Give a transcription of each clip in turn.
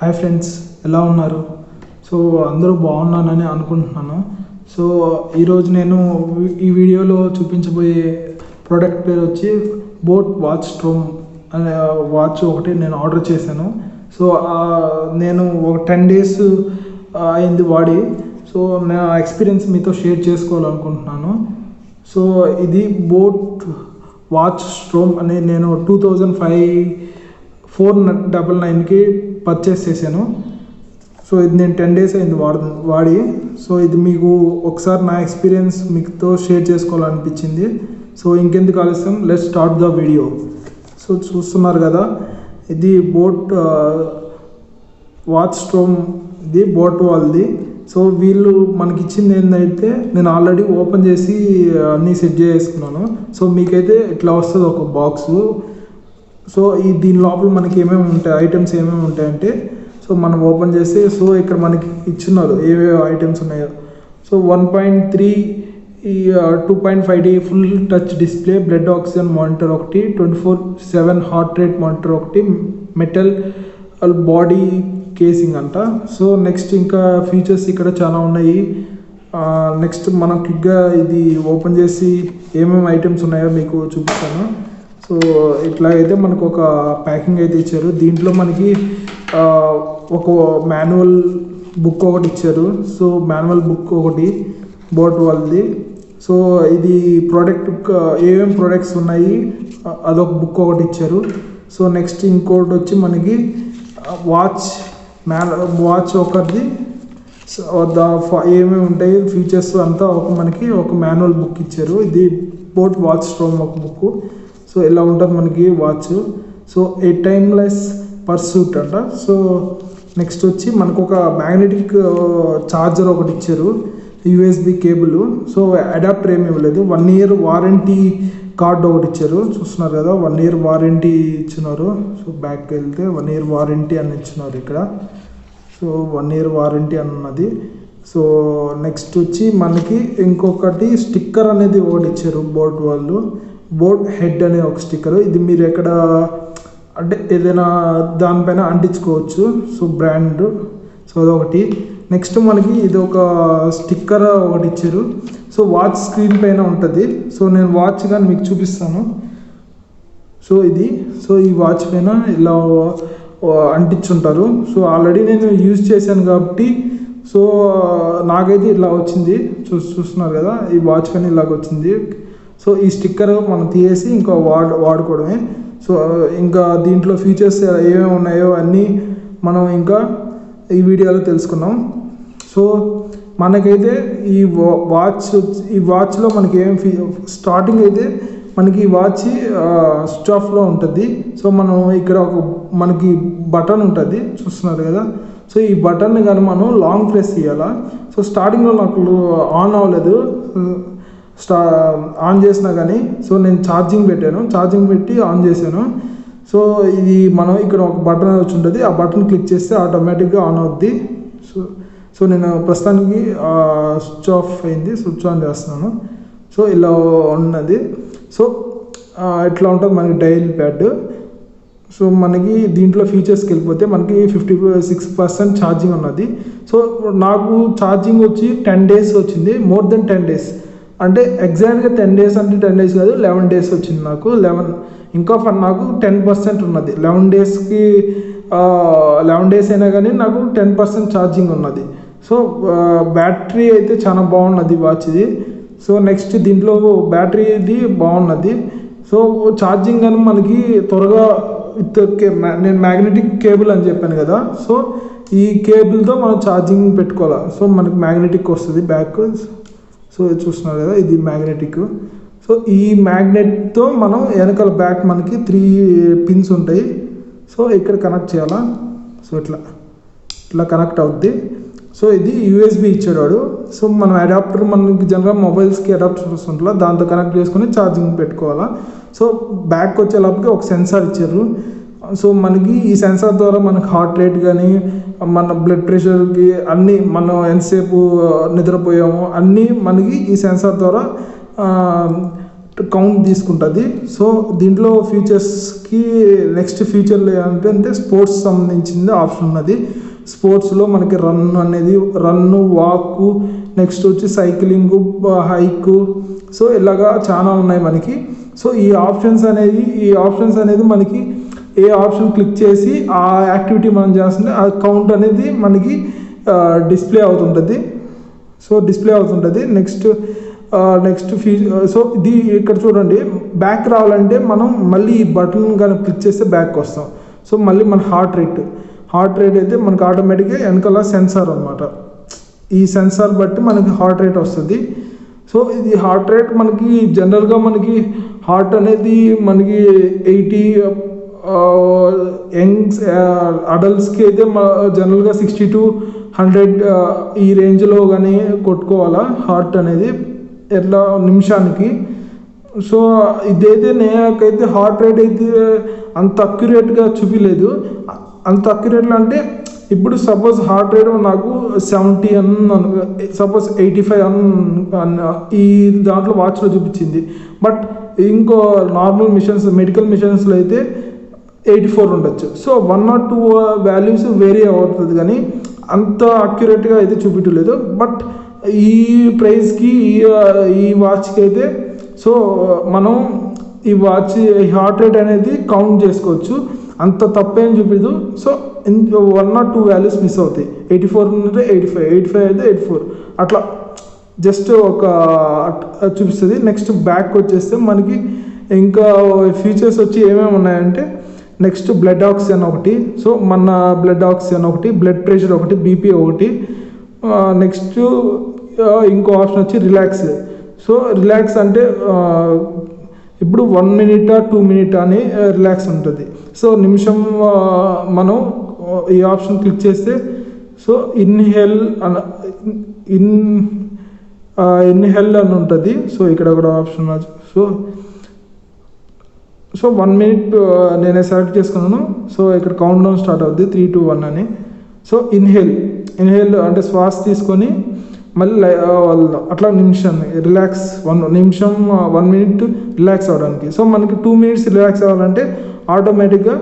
Hi friends, ఎలా ఉన్నారు? So అందరూ బాగున్నానని అనుకుంటున్నాను. సో ఈరోజు నేను ఈ వీడియోలో చూపించబోయే ప్రోడక్ట్ పేరు వచ్చి బోట్ వాచ్ స్ట్రోమ్ అనే వాచ్ ఒకటి నేను ఆర్డర్ చేశాను. సో నేను ఒక 10 days అయింది వాడి. సో నా ఎక్స్పీరియన్స్ మీతో షేర్ చేసుకోవాలనుకుంటున్నాను. సో ఇది బోట్ వాచ్ స్ట్రోమ్ అని నేను 499కి పర్చేస్ చేశాను. సో ఇది నేను 10 days అయింది వాడి. సో ఇది మీకు ఒకసారి నా ఎక్స్పీరియన్స్ మీతో షేర్ చేసుకోవాలనిపించింది. సో ఇంకెందుకు ఆలస్యం, let's start the video. So చూస్తున్నారు కదా, ఇది బోట్ వాచ్ స్ట్రోమ్, ఇది బోట్ వాళ్ళది. సో వీళ్ళు మనకి ఇచ్చింది ఏంటంటే, నేను ఆల్రెడీ ఓపెన్ చేసి అన్నీ సెట్ చేసుకున్నాను. సో మీకైతే ఇట్లా వస్తుంది ఒక బాక్సు. సో దీని లోపల మనకి ఏమేమి ఉంటాయి, ఐటమ్స్ ఏమేమి ఉంటాయంటే, సో మనం ఓపెన్ చేస్తే సో ఇక్కడ మనకి ఇచ్చున్నారు ఏవేవో ఐటమ్స్ ఉన్నాయో. So 1.3 2.5D full touch display, blood oxygen monitor ఒకటి, 24/7 హార్ట్ రేట్ మానిటర్ ఒకటి, మెటల్ బాడీ కేసింగ్ అంట. సో నెక్స్ట్ ఇంకా ఫీచర్స్ ఇక్కడ చాలా ఉన్నాయి. నెక్స్ట్ మనం క్లిక్గా ఇది ఓపెన్ చేసి ఏమేమి ఐటమ్స్ ఉన్నాయో మీకు చూపిస్తాను. సో ఇట్లా అయితే మనకు ఒక ప్యాకింగ్ అయితే ఇచ్చారు. దీంట్లో మనకి ఒక మాన్యువల్ బుక్ ఒకటి ఇచ్చారు. సో మాన్యువల్ బుక్ ఒకటి బోట్ వాళ్ళది. సో ఇది ప్రోడక్ట్ ఏమేమి ప్రోడక్ట్స్ ఉన్నాయి అదొక బుక్ ఒకటి ఇచ్చారు. సో నెక్స్ట్ ఇంకోటి వచ్చి మనకి వాచ్ ఒకటి, ఏమేమి ఉంటాయి ఫీచర్స్ అంతా మనకి ఒక మాన్యువల్ బుక్ ఇచ్చారు. ఇది బోట్ వాచ్ స్ట్రోమ్ ఒక బుక్. సో ఇలా ఉంటుంది మనకి వాచ్. సో ఏ టైమ్లెస్ పర్సూట్ అంట. సో నెక్స్ట్ వచ్చి మనకు ఒక మ్యాగ్నెటిక్ ఛార్జర్ ఒకటి ఇచ్చారు, USB కేబుల్. సో అడాప్టర్ ఏమి ఇవ్వలేదు. 1 year వారంటీ కార్డ్ ఒకటి ఇచ్చారు. చూస్తున్నారు కదా, 1 year వారంటీ ఇచ్చినారు. సో బ్యాక్కి వెళ్తే 1 year వారంటీ అని ఇచ్చినారు ఇక్కడ. సో 1 year వారంటీ అన్నది. సో నెక్స్ట్ వచ్చి మనకి ఇంకొకటి స్టిక్కర్ అనేది ఒకటి ఇచ్చారు బోట్ వాళ్ళు. బోట్ హెడ్ అనే ఒక స్టిక్కర్. ఇది మీరు ఎక్కడ అంటే ఏదైనా దానిపైన అంటించుకోవచ్చు. So brand. సో అదొకటి. నెక్స్ట్ మనకి ఇది ఒక స్టిక్కర్ ఒకటి ఇచ్చారు. సో వాచ్ స్క్రీన్ పైన ఉంటుంది. సో నేను వాచ్ కానీ మీకు చూపిస్తాను. సో ఇది, సో ఈ వాచ్ పైన ఇలా అంటించుంటారు. సో ఆల్రెడీ నేను యూజ్ చేశాను కాబట్టి సో నాకైతే ఇలా వచ్చింది. చూస్తున్నారు కదా, ఈ వాచ్ పైన ఇలాగ వచ్చింది. సో ఈ స్టిక్కర్ మనం తీసేసి ఇంకా వాడుకోవడమే. సో ఇంకా దీంట్లో ఫీచర్స్ ఏమేమి ఉన్నాయో అన్నీ మనం ఇంకా ఈ వీడియోలో తెలుసుకున్నాం. సో మనకైతే ఈ వాచ్లో మనకి స్టార్టింగ్ అయితే మనకి ఈ వాచ్ స్విచ్ ఆఫ్లో ఉంటుంది. సో మనం ఇక్కడ ఒక మనకి బటన్ ఉంటుంది, చూస్తున్నారు కదా. సో ఈ బటన్ని కానీ మనం లాంగ్ ప్రెస్ చేయాలా. సో స్టార్టింగ్లో నాకు ఆన్ అవ్వలేదు, ఆన్ చేసినా కానీ. సో నేను ఛార్జింగ్ పెట్టి ఆన్ చేశాను. సో ఇది మనం ఇక్కడ ఒక బటన్ వచ్చి ఉంటుంది, ఆ బటన్ క్లిక్ చేస్తే ఆటోమేటిక్గా ఆన్ అవుద్ది. సో నేను ప్రస్తుతానికి స్విచ్ ఆఫ్ అయింది, స్విచ్ ఆన్ చేస్తున్నాను. సో ఇలా ఉన్నది. సో ఇట్లా ఉంటుంది మనకి డైల్ ప్యాడ్. సో మనకి దీంట్లో ఫీచర్స్కి వెళ్ళిపోతే మనకి 56% ఛార్జింగ్ ఉన్నది. సో నాకు ఛార్జింగ్ వచ్చి 10 days వచ్చింది, మోర్ దెన్ 10 days. అంటే ఎగ్జాక్ట్గా 10 days అంటే 10 days కాదు, 11 days వచ్చింది నాకు. 11 ఇంకా నాకు 10% ఉన్నది. 11 daysకి 11 days అయినా కానీ నాకు 10% ఛార్జింగ్ ఉన్నది. సో బ్యాటరీ అయితే చాలా బాగున్నది వాచ్ది. సో నెక్స్ట్ దీంట్లో బ్యాటరీది బాగున్నది. సో ఛార్జింగ్ అని మనకి త్వరగా నేను మ్యాగ్నెటిక్ కేబుల్ అని చెప్పాను కదా. సో ఈ కేబుల్తో మనం ఛార్జింగ్ పెట్టుకోవాలి. సో మనకి మ్యాగ్నెటిక్ వస్తుంది బ్యాక్. సో చూస్తున్నారు కదా, ఇది మ్యాగ్నెటిక్. సో ఈ మ్యాగ్నెట్తో మనం వెనకాల బ్యాక్ మనకి 3 pins ఉంటాయి. సో ఇక్కడ కనెక్ట్ చేయాలా. సో ఇట్లా కనెక్ట్ అవుద్ది. సో ఇది USB ఇచ్చాడు వాడు. సో మనం అడాప్టర్ మనకి జనరల్గా మొబైల్స్కి అడాప్టర్స్ ఉంటుందా, దాంతో కనెక్ట్ చేసుకుని ఛార్జింగ్ పెట్టుకోవాలా. సో బ్యాక్ వచ్చేలోపలికి ఒక సెన్సార్ ఇచ్చారు. సో మనకి ఈ సెన్సార్ ద్వారా మనకి హార్ట్ రేట్ కానీ మన బ్లడ్ ప్రెషర్కి అన్నీ, మనం ఎంతసేపు నిద్రపోయాము అన్నీ మనకి ఈ సెన్సార్ ద్వారా కౌంట్ తీసుకుంటుంది. సో దీంట్లో ఫీచర్స్కి నెక్స్ట్ ఫీచర్లు ఏంటంటే స్పోర్ట్స్ సంబంధించింది ఆప్షన్ ఉన్నది. స్పోర్ట్స్లో మనకి రన్ను వాక్, నెక్స్ట్ వచ్చి సైక్లింగ్, హైక్, సో ఇలాగా చాలా ఉన్నాయి మనకి. సో ఈ ఆప్షన్స్ అనేది మనకి ఏ ఆప్షన్ క్లిక్ చేసి ఆ యాక్టివిటీ మనం చేస్తుంటే ఆ కౌంట్ అనేది మనకి డిస్ప్లే అవుతుంటుంది. నెక్స్ట్ సో ఇది ఇక్కడ చూడండి, బ్యాక్ రావాలంటే మనం మళ్ళీ ఈ బటన్ కానీ క్లిక్ చేస్తే బ్యాక్ వస్తాం. సో మళ్ళీ మన హార్ట్ రేట్ అయితే మనకి ఆటోమేటిక్గా వెనకాల సెన్సార్ అనమాట. ఈ సెన్సార్ బట్టి మనకి హార్ట్ రేట్ వస్తుంది. సో ఇది హార్ట్ రేట్ మనకి జనరల్గా మనకి హార్ట్ అనేది మనకి 80 యంగ్స్ అడల్ట్స్కి అయితే జనరల్గా 60 to 100 ఈ రేంజ్లో కానీ కొట్టుకోవాలా హార్ట్ అనేది ఎట్లా నిమిషానికి. సో ఇదైతే నాకైతే హార్ట్ రేట్ అయితే అంత అక్యురేట్గా చూపించలేదు. అంత అక్యురేట్లో అంటే ఇప్పుడు సపోజ్ హార్ట్ రేట్ నాకు 70 సపోజ్ 85 ఈ దాంట్లో వాచ్లో చూపించింది. బట్ ఇంకో నార్మల్ మెడికల్ మిషన్స్లో అయితే 84 ఉండొచ్చు. సో 1 or 2 వాల్యూస్ వేరీ అవుతుంది, కానీ అంత అక్యురేట్గా అయితే చూపించలేదు. బట్ ఈ ప్రైస్కి ఈ వాచ్కి అయితే సో మనం ఈ హార్ట్ రేట్ అనేది కౌంట్ చేసుకోవచ్చు, అంత తప్పేం చూపించదు. సో 1 or 2 వాల్యూస్ మిస్ అవుతాయి. 84 ఉంటే 85 అయితే 84 అట్లా జస్ట్ ఒక చూపిస్తుంది. నెక్స్ట్ బ్యాక్ వచ్చేస్తే మనకి ఇంకా ఫీచర్స్ వచ్చి ఏమేమి ఉన్నాయంటే నెక్స్ట్ బ్లడ్ ఆక్సిజన్ ఒకటి, సో మన బ్లడ్ ఆక్సిజన్ ఒకటి, బ్లడ్ ప్రెషర్ ఒకటి, బీపీ ఒకటి. నెక్స్ట్ ఇంకో ఆప్షన్ వచ్చి రిలాక్స్. సో రిలాక్స్ అంటే ఇప్పుడు 1 minute 2 minute అని రిలాక్స్ ఉంటుంది. సో నిమిషం మనం ఈ ఆప్షన్ క్లిక్ చేస్తే సో ఇన్హేల్ అని ఉంటుంది. సో ఇక్కడ కూడా ఆప్షన్ సో 1 minute నేనే సెలెక్ట్ చేసుకున్నాను. సో ఇక్కడ కౌంట్ డౌన్ స్టార్ట్ అవుద్ది 3, 2, 1 అని. సో ఇన్హేల్ అంటే శ్వాస తీసుకొని మళ్ళీ అట్లా నిమిషం రిలాక్స్ 1 minute రిలాక్స్ అవ్వడానికి. సో మనకి 2 minutes రిలాక్స్ అవ్వాలంటే ఆటోమేటిక్గా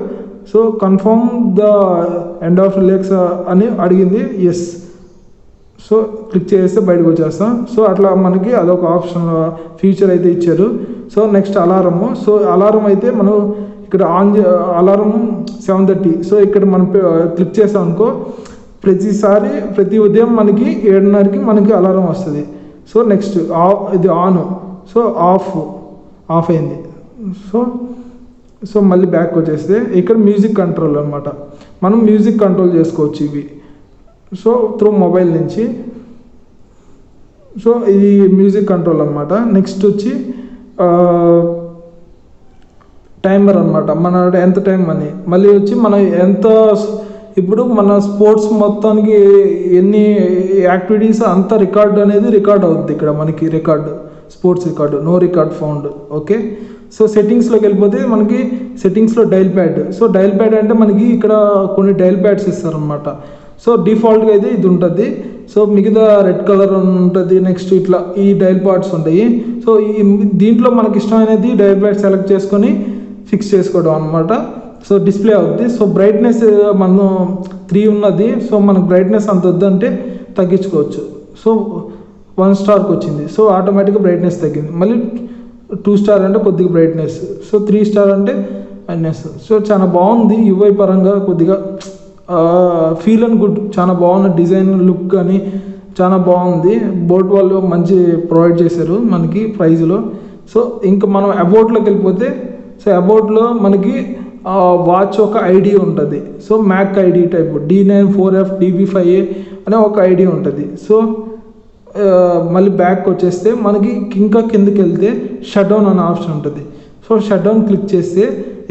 so confirm the end of relax అని అడిగింది. ఎస్, సో క్లిక్ చేస్తే బయటకు వచ్చేస్తాం. సో అట్లా మనకి అదొక ఆప్షన్ ఫీచర్ అయితే ఇచ్చారు. So next అలారము. సో అలారం అయితే మనం ఇక్కడ అలారం 7:30. సో ఇక్కడ మనం క్లిక్ చేసాం అనుకో, ప్రతి ఉదయం మనకి 7:30కి మనకి అలారం వస్తుంది. సో నెక్స్ట్ ఇది ఆన్, సో ఆఫ్ అయింది. సో మళ్ళీ బ్యాక్ వచ్చేస్తే ఇక్కడ మ్యూజిక్ కంట్రోల్ అనమాట. మనం మ్యూజిక్ కంట్రోల్ చేసుకోవచ్చు ఇవి సో త్రూ మొబైల్ నుంచి. సో ఇది మ్యూజిక్ కంట్రోల్ అనమాట. నెక్స్ట్ వచ్చి టైమర్ అనమాట, మన ఎంత టైం అని. మళ్ళీ వచ్చి మనం ఇప్పుడు మన స్పోర్ట్స్ మొత్తానికి ఎన్ని యాక్టివిటీస్ అంత రికార్డ్ అవుతుంది ఇక్కడ మనకి. Sports record, no record found. Okay, so సెట్టింగ్స్లోకి వెళ్ళిపోతే మనకి సెట్టింగ్స్లో dial pad. So dial pad అంటే మనకి ఇక్కడ కొన్ని డైల్ ప్యాడ్స్ ఇస్తారనమాట. సో డిఫాల్ట్గా అయితే ఇది ఉంటుంది. సో మిగతా రెడ్ కలర్ ఉంటుంది. నెక్స్ట్ ఇట్లా ఈ డైల్ ప్యాడ్స్ ఉంటాయి. సో దీంట్లో మనకి ఇష్టమైనది డైల్ ప్యాడ్ సెలెక్ట్ చేసుకొని ఫిక్స్ చేసుకోవడం అనమాట. సో డిస్ప్లే అవుద్ది. సో బ్రైట్నెస్ మనం 3 ఉన్నది. సో మనకు బ్రైట్నెస్ అంత వద్దంటే తగ్గించుకోవచ్చు. సో 1 స్టార్కి వచ్చింది. సో ఆటోమేటిక్గా బ్రైట్నెస్ తగ్గింది. మళ్ళీ 2 స్టార్ అంటే కొద్దిగా బ్రైట్నెస్. సో 3 స్టార్ అంటే బ్రైట్నెస్. సో చాలా బాగుంది యూఐ పరంగా, కొద్దిగా ఫీల్ అండ్ గుడ్, చాలా బాగుంది. డిజైన్ లుక్ కానీ చాలా బాగుంది. బోట్ వాళ్ళు మంచి ప్రొవైడ్ చేశారు మనకి ప్రైజ్లో. సో ఇంకా మనం అబౌట్లోకి వెళ్ళిపోతే, సో అబౌట్లో మనకి వాచ్ ఒక ఐడి ఉంటుంది. So Mac ID type D94F DB5A అనే ఒక ఐడి ఉంటుంది. సో మళ్ళీ బ్యాక్ వచ్చేస్తే మనకి ఇంకా కిందకి వెళ్తే షట్ డౌన్ అనే ఆప్షన్ ఉంటుంది. సో షట్ డౌన్ క్లిక్ చేస్తే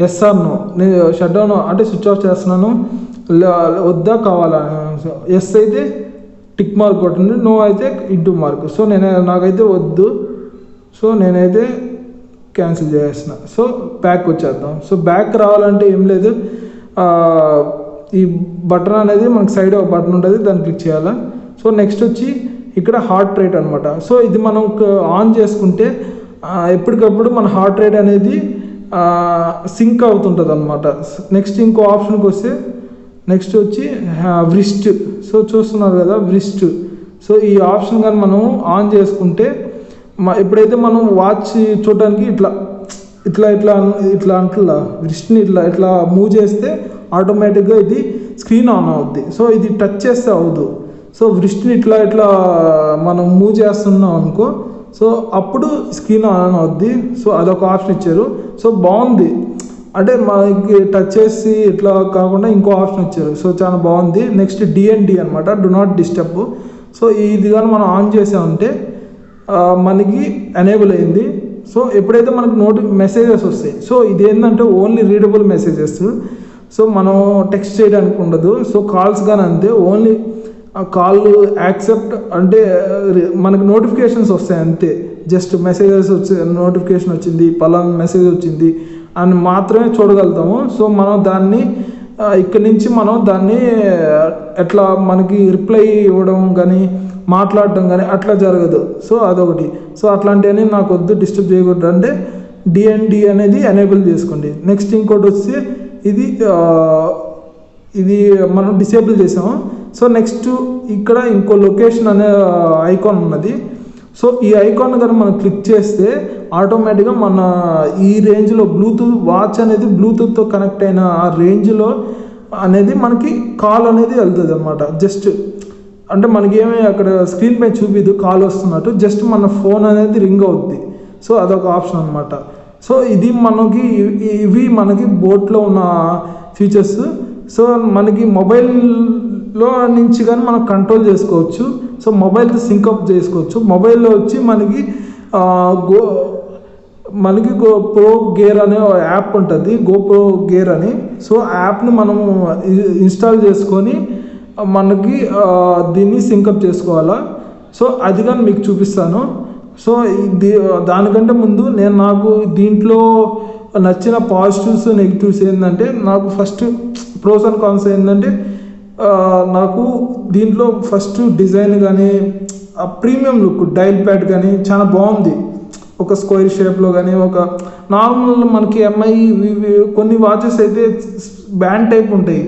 ఎస్ ఆర్ నో, నేను షట్ డౌన్ అంటే స్విచ్ ఆఫ్ చేస్తున్నాను, వద్దా కావాలా. ఎస్ అయితే టిక్ మార్క్ కొట్టింది, నో అయితే ఇంటూ మార్క్. సో నాకైతే వద్దు. సో నేనైతే క్యాన్సిల్ చేసిన. సో బ్యాక్ వచ్చేద్దాం. సో బ్యాక్ రావాలంటే ఏం లేదు, ఈ బటన్ అనేది మనకి సైడ్ ఒక బటన్ ఉంటుంది, దాన్ని క్లిక్ చేయాలి. సో నెక్స్ట్ వచ్చి ఇక్కడ హార్ట్ రేట్ అనమాట. సో ఇది మనం ఆన్ చేసుకుంటే ఎప్పటికప్పుడు మన హార్ట్ రేట్ అనేది సింక్ అవుతుంటుంది అనమాట. నెక్స్ట్ ఇంకో ఆప్షన్కి వస్తే నెక్స్ట్ వచ్చి వ్రిస్ట్. సో చూస్తున్నారు కదా వ్రిస్ట్. సో ఈ ఆప్షన్ కానీ మనం ఆన్ చేసుకుంటే ఎప్పుడైతే మనం వాచ్ చూడడానికి ఇట్లా ఇట్లా ఇట్లా ఇట్లా అంటున్నా వ్రిస్ట్ని ఇట్లా ఇట్లా మూవ్ చేస్తే ఆటోమేటిక్గా ఇది స్క్రీన్ ఆన్ అవుద్ది. సో ఇది టచ్ చేస్తే అవ్వదు. సో వ్రిస్ట్ని ఇట్లా ఇట్లా మనం మూవ్ చేస్తున్నాం అనుకో, సో అప్పుడు స్క్రీన్ ఆన్ అవుద్ది. సో అదొక ఆప్షన్ ఇచ్చారు. సో బాగుంది, అంటే మనకి టచ్ చేసి ఇట్లా కాకుండా ఇంకో ఆప్షన్ ఇచ్చారు. సో చాలా బాగుంది. నెక్స్ట్ డిఎన్డి అనమాట, డు నాట్ డిస్టర్బ్. సో ఇది కానీ మనం ఆన్ చేసామంటే మనకి ఎనేబుల్ అయింది. సో ఎప్పుడైతే మనకి మెసేజెస్ వస్తాయి, సో ఇది ఏంటంటే ఓన్లీ రీడబుల్ మెసేజెస్. సో మనం టెక్స్ట్ చేయడానికి ఉండదు. సో కాల్స్ కానీ అంతే, ఓన్లీ కాల్ యాక్సెప్ట్ అంటే మనకి నోటిఫికేషన్స్ వస్తాయి అంతే. జస్ట్ మెసేజెస్ నోటిఫికేషన్ వచ్చింది, పలానా మెసేజ్ వచ్చింది అని మాత్రమే చూడగలుగుతాము. సో మనం దాన్ని ఇక్కడి నుంచి మనం దాన్ని ఎట్లా మనకి రిప్లై ఇవ్వడం కానీ మాట్లాడడం కానీ అట్లా జరగదు. సో అదొకటి. సో అట్లాంటివన్నీ నాకు వద్దు, డిస్టర్బ్ చేయకూడదు అంటే డిఎన్డి అనేది ఎనేబుల్ చేసుకోండి. నెక్స్ట్ ఇంకోటి వచ్చి ఇది మనం డిసేబుల్ చేసాము. సో నెక్స్ట్ ఇక్కడ ఇంకో లొకేషన్ అనే ఐకాన్ ఉన్నది. సో ఈ ఐకాన్ కానీ మనం క్లిక్ చేస్తే ఆటోమేటిక్గా మన ఈ రేంజ్లో బ్లూటూత్ వాచ్ అనేది బ్లూటూత్తో కనెక్ట్ అయిన ఆ రేంజ్లో అనేది మనకి కాల్ అనేది వెళ్తుంది అనమాట. జస్ట్ అంటే మనకి ఏమీ అక్కడ స్క్రీన్ పై చూపిదు కాల్ వస్తున్నట్టు, జస్ట్ మన ఫోన్ అనేది రింగ్ అవుద్ది. సో అదొక ఆప్షన్ అనమాట. సో ఇది ఇవి మనకి బోట్లో ఉన్న ఫీచర్స్. సో మనకి మొబైల్లో నుంచి కానీ మనం కంట్రోల్ చేసుకోవచ్చు. సో మొబైల్తో సింకప్ చేసుకోవచ్చు. మొబైల్లో వచ్చి మనకి గోప్రో గేర్ అనే యాప్ ఉంటుంది, గోప్రో గేర్ అని. సో యాప్ని మనము ఇన్స్టాల్ చేసుకొని మనకి దీన్ని సింకప్ చేసుకోవాలా. సో అది కానీ మీకు చూపిస్తాను. సో దానికంటే ముందు నాకు దీంట్లో నచ్చిన పాజిటివ్స్ నెగిటివ్స్ ఏంటంటే, నాకు ఫస్ట్ ప్రోస్ అండ్ కాన్స్ ఏంటంటే, నాకు దీంట్లో ఫస్ట్ డిజైన్ కానీ ప్రీమియం లుక్ డైల్ ప్యాడ్ కానీ చాలా బాగుంది. ఒక స్క్వేర్ షేప్లో కానీ ఒక నార్మల్ మనకి ఎంఐ కొన్ని వాచెస్ అయితే బ్యాండ్ టైప్ ఉంటాయి.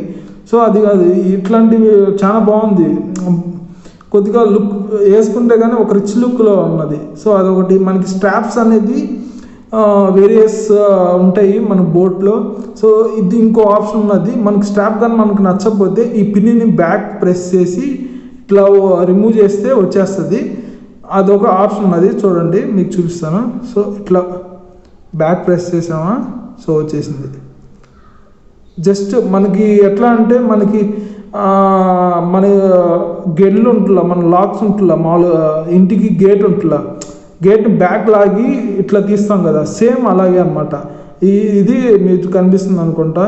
సో అది కాదు, ఇట్లాంటివి చాలా బాగుంది. కొద్దిగా లుక్ వేసుకుంటే కానీ ఒక రిచ్ లుక్లో ఉన్నది. సో అదొకటి. మనకి స్ట్రాప్స్ అనేది వేరియస్ ఉంటాయి మన బోట్లో. సో ఇది ఇంకో ఆప్షన్ ఉన్నది. మనకి స్ట్రాప్ కానీ మనకు నచ్చకపోతే ఈ పిన్ని బ్యాక్ ప్రెస్ చేసి ఇట్లా రిమూవ్ చేస్తే వచ్చేస్తుంది. అదొక ఆప్షన్ ఉన్నది, చూడండి మీకు చూపిస్తాను. సో ఇట్లా బ్యాక్ ప్రెస్ చేసామా, సో వచ్చేసింది. జస్ట్ మనకి ఎట్లా అంటే మనకి మన గెడ్లు ఉంటుందా, మన లాక్స్ ఉంటుందా, మామూలుగా ఇంటికి గేట్ ఉంటుందా, గేట్ బ్యాక్ లాగి ఇట్లా తీస్తాం కదా, సేమ్ అలాగే అనమాట. ఇది మీకు కనిపిస్తుంది అనుకుంటా,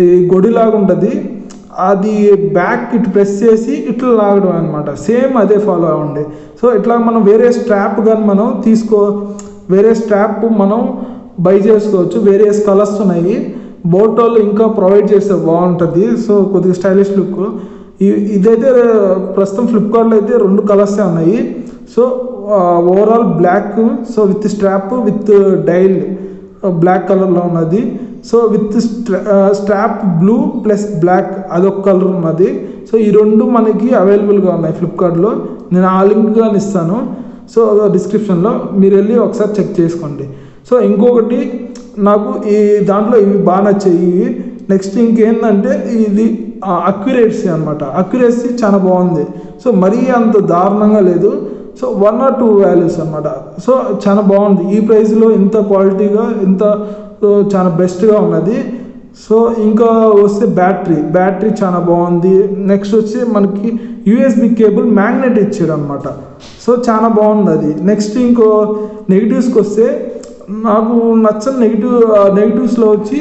ఈ గొడిలాగా ఉంటుంది. అది బ్యాక్ ఇటు ప్రెస్ చేసి ఇట్లా లాగడం అనమాట. సేమ్ అదే ఫాలో అవ్వండి. సో ఇట్లా మనం వేరే స్ట్రాప్ కానీ మనం వేరే స్ట్రాప్ మనం బై చేసుకోవచ్చు. వేరియస్ కలర్స్ ఉన్నాయి. బోటోలు ఇంకా ప్రొవైడ్ చేస్తే బాగుంటుంది. సో కొద్దిగా స్టైలిష్ లుక్. ఇదైతే ప్రస్తుతం ఫ్లిప్కార్ట్లో అయితే 2 కలర్సే ఉన్నాయి. So overall black, so with strap with dial black కలర్లో ఉన్నది. So with strap blue plus black అదొక కలర్ ఉన్నది. సో ఈ 2 మనకి అవైలబుల్గా ఉన్నాయి ఫ్లిప్కార్ట్లో. నేను ఆ లింక్ కానీ ఇస్తాను. సో డిస్క్రిప్షన్లో మీరు వెళ్ళి ఒకసారి చెక్ చేసుకోండి. సో ఇంకొకటి నాకు ఈ దాంట్లో ఇవి బాగా నచ్చాయి. నెక్స్ట్ ఇంకేంటంటే ఇది అక్యురేసీ అనమాట. అక్యురేసీ చాలా బాగుంది. సో మరీ అంత దారుణంగా లేదు. సో 1 or 2 వాల్యూస్ అనమాట. సో చాలా బాగుంది. ఈ ప్రైస్లో ఇంత క్వాలిటీగా ఇంత చాలా బెస్ట్గా ఉన్నది. సో ఇంకా వస్తే బ్యాటరీ చాలా బాగుంది. నెక్స్ట్ వచ్చి మనకి యూఎస్బి కేబుల్ మ్యాగ్నెట్ ఇచ్చాడు అనమాట. సో చాలా బాగుంది అది. నెక్స్ట్ ఇంకో నెగిటివ్స్కి వస్తే నాకు నచ్చని నెగిటివ్స్లో వచ్చి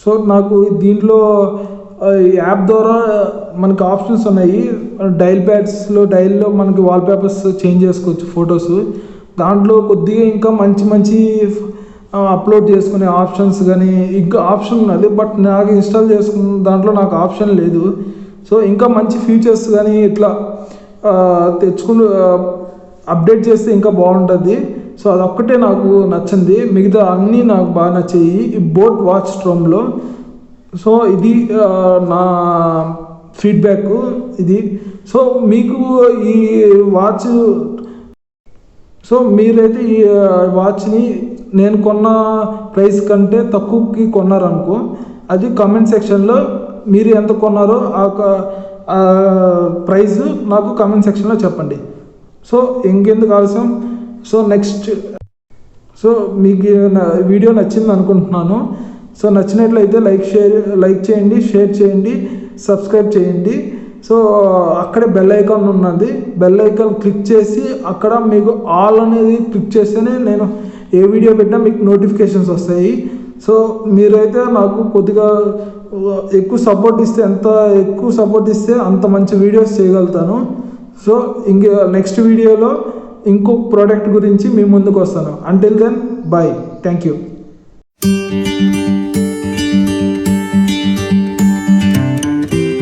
సో నాకు దీంట్లో యాప్ ద్వారా మనకి ఆప్షన్స్ ఉన్నాయి. డైల్లో మనకి వాల్పేపర్స్ చేంజ్ చేసుకోవచ్చు, ఫొటోస్. దాంట్లో కొద్దిగా ఇంకా మంచి అప్లోడ్ చేసుకునే ఆప్షన్స్ కానీ ఇంకా ఆప్షన్ ఉన్నది. బట్ నాకు ఇన్స్టాల్ చేసుకున్న దాంట్లో నాకు ఆప్షన్ లేదు. సో ఇంకా మంచి ఫీచర్స్ కానీ ఇట్లా అప్డేట్ చేస్తే ఇంకా బాగుంటుంది. సో అదొక్కటే నాకు నచ్చింది, మిగతా అన్నీ నాకు బాగా నచ్చాయి ఈ బోట్ వాచ్ స్ట్రోమ్లో. సో ఇది నా ఫీడ్బ్యాక్ ఇది. సో మీకు ఈ వాచ్, సో మీరైతే ఈ వాచ్ని నేను కొన్న ప్రైస్ కంటే తక్కువకి కొన్నారనుకో, అది కామెంట్ సెక్షన్లో మీరు ఎంత కొన్నారో ఆ ప్రైస్ నాకు కామెంట్ సెక్షన్లో చెప్పండి. సో ఇంకెందుకు ఆలస్యం, సో నెక్స్ట్, సో మీకు వీడియో నచ్చింది అనుకుంటున్నాను. సో నచ్చినట్లయితే లైక్ చేయండి, షేర్ చేయండి, సబ్స్క్రైబ్ చేయండి. సో అక్కడే బెల్ ఐకాన్ ఉన్నది, బెల్ ఐకాన్ క్లిక్ చేసి అక్కడ మీకు ఆల్ అనేది క్లిక్ చేస్తేనే నేను ఏ వీడియో పెట్టినా మీకు నోటిఫికేషన్స్ వస్తాయి. సో మీరైతే నాకు కొద్దిగా ఎక్కువ సపోర్ట్ ఇస్తే, ఎంత ఎక్కువ సపోర్ట్ ఇస్తే అంత మంచి వీడియోస్ చేయగలుగుతాను. సో నెక్స్ట్ వీడియోలో ఇంకొక ప్రోడక్ట్ గురించి మీ ముందుకు వస్తాను. Until then bye, thank you.